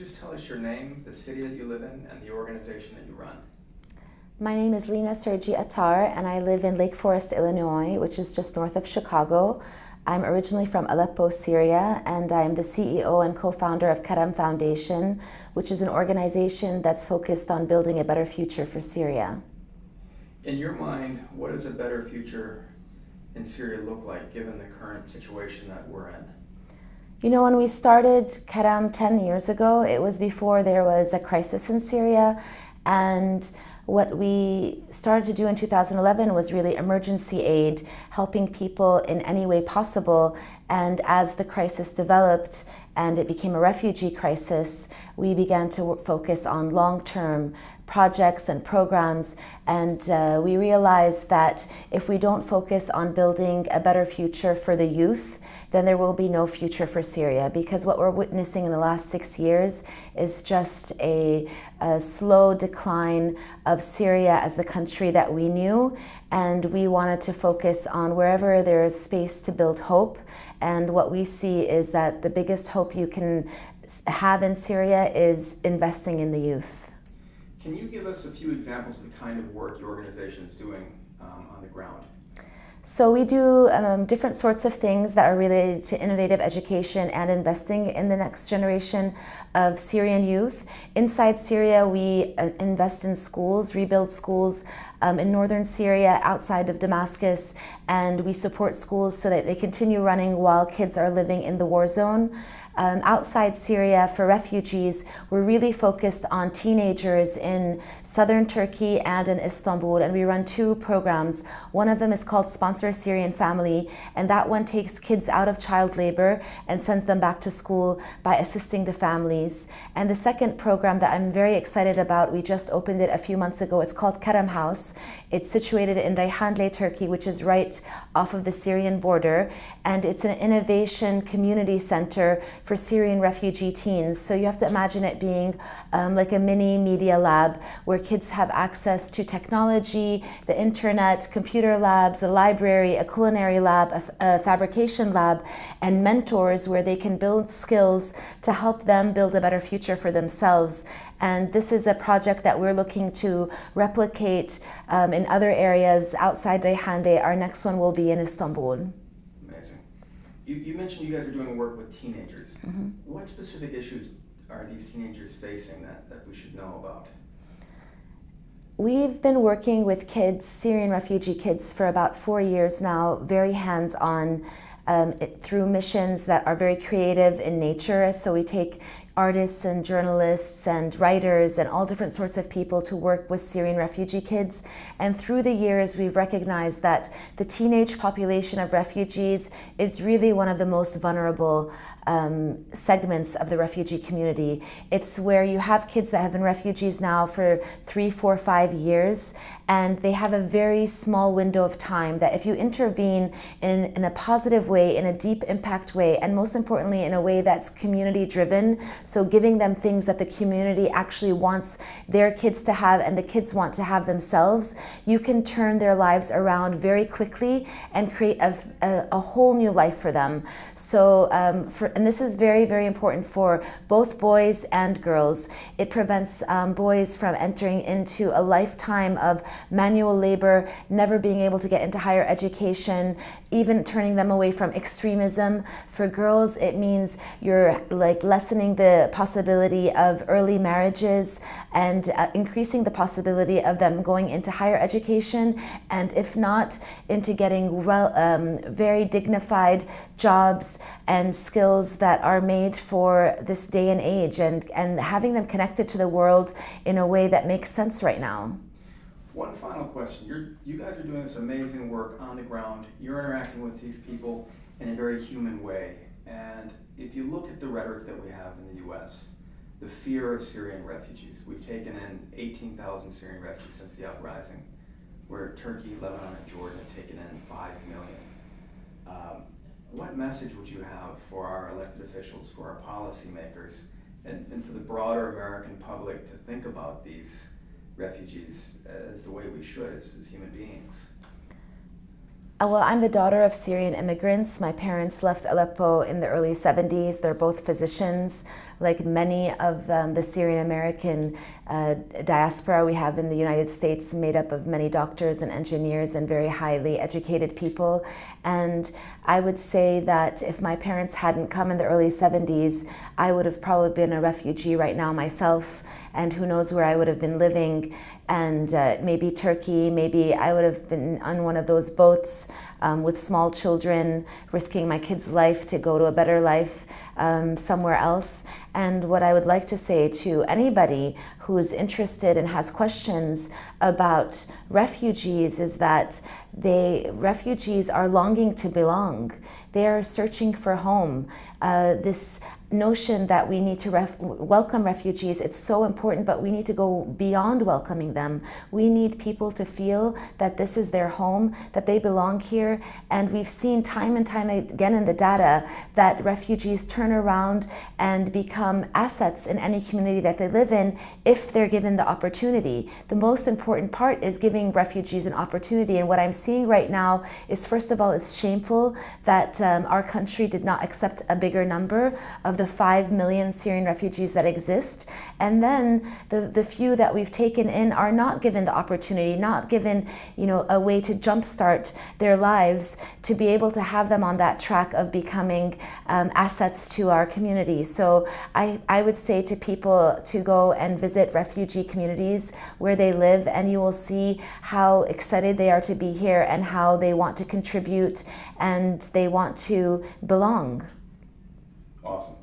just tell us your name, the city that you live in, and the organization that you run? My name is Lina Sergi Attar, and I live in Lake Forest, Illinois, which is just north of Chicago. I'm originally from Aleppo, Syria, and I'm the CEO and co-founder of Karam Foundation, which is an organization that's focused on building a better future for Syria. In your mind, what does a better future in Syria look like, given the current situation that we're in? You know, when we started Karam 10 years ago, it was before there was a crisis in Syria, and what we started to do in 2011 was really emergency aid, helping people in any way possible. And as the crisis developed and it became a refugee crisis, we began to focus on long-term projects and programs. And we realized that if we don't focus on building a better future for the youth, then there will be no future for Syria, because what we're witnessing in the last 6 years is just a slow decline of Syria as the country that we knew, and we wanted to focus on wherever there is space to build hope. And what we see is that the biggest hope you can have in Syria is investing in the youth. Can you give us a few examples of the kind of work your organization is doing on the ground? So we do different sorts of things that are related to innovative education and investing in the next generation of Syrian youth. Inside Syria, we invest in schools, rebuild schools in northern Syria, outside of Damascus, and we support schools so that they continue running while kids are living in the war zone. Outside Syria, for refugees, we're really focused on teenagers in southern Turkey and in Istanbul, and we run 2 programs. One of them is called Sponsor a Syrian Family, and that one takes kids out of child labor and sends them back to school by assisting the families. And the second program that I'm very excited about, we just opened it a few months ago, it's called Karam House. It's situated in Reyhanli, Turkey, which is right off of the Syrian border, and it's an innovation community center for Syrian refugee teens. So you have to imagine it being like a mini media lab where kids have access to technology, the internet, computer labs, a library, a culinary lab, a fabrication lab, and mentors where they can build skills to help them build a better future for themselves. And this is a project that we're looking to replicate in other areas outside Reyhanli. Our next one will be in Istanbul. Amazing. You mentioned you guys are doing work with teenagers. Mm-hmm. What specific issues are these teenagers facing that we should know about? We've been working with kids, Syrian refugee kids, for about 4 years now, very hands-on, through missions that are very creative in nature. So we take artists and journalists and writers and all different sorts of people to work with Syrian refugee kids. And through the years, we've recognized that the teenage population of refugees is really one of the most vulnerable segments of the refugee community. It's where you have kids that have been refugees now for 3, 4, 5 years, and they have a very small window of time that if you intervene in a positive way, in a deep impact way, and most importantly in a way that's community driven, so giving them things that the community actually wants their kids to have and the kids want to have themselves, you can turn their lives around very quickly and create a whole new life for them. So, and this is very, very important for both boys and girls. It prevents boys from entering into a lifetime of manual labor, never being able to get into higher education, even turning them away from extremism. For girls, it means you're like lessening the possibility of early marriages and increasing the possibility of them going into higher education, and if not, into getting very dignified jobs and skills that are made for this day and age, and having them connected to the world in a way that makes sense right now. One final question. You guys are doing this amazing work on the ground. You're interacting with these people in a very human way. And if you look at the rhetoric that we have in the US, the fear of Syrian refugees, we've taken in 18,000 Syrian refugees since the uprising, where Turkey, Lebanon, and Jordan have taken in 5 million. What message would you have for our elected officials, for our policymakers, and for the broader American public to think about these refugees as the way we should as human beings? Well, I'm the daughter of Syrian immigrants. My parents left Aleppo in the early 70s. They're both physicians. like many of the Syrian American diaspora we have in the United States, made up of many doctors and engineers and very highly educated people. And I would say that if my parents hadn't come in the early 70s, I would have probably been a refugee right now myself, and who knows where I would have been living. And maybe Turkey, maybe I would have been on one of those boats with small children, risking my kid's life to go to a better life somewhere else. And what I would like to say to anybody who is interested and has questions about refugees is that refugees are longing to belong. They are searching for home. This notion that we need to welcome refugees, it's so important, but we need to go beyond welcoming them. We need people to feel that this is their home, that they belong here. And we've seen time and time again in the data that refugees turn around and become assets in any community that they live in if they're given the opportunity. The most important part is giving refugees an opportunity. And what I'm seeing right now is, first of all, it's shameful that our country did not accept a bigger number of the 5 million Syrian refugees that exist. And then the few that we've taken in are not given the opportunity, not given, a way to jumpstart their lives to be able to have them on that track of becoming assets to our community. So I would say to people to go and visit refugee communities where they live, and you will see how excited they are to be here and how they want to contribute and they want to belong. Awesome.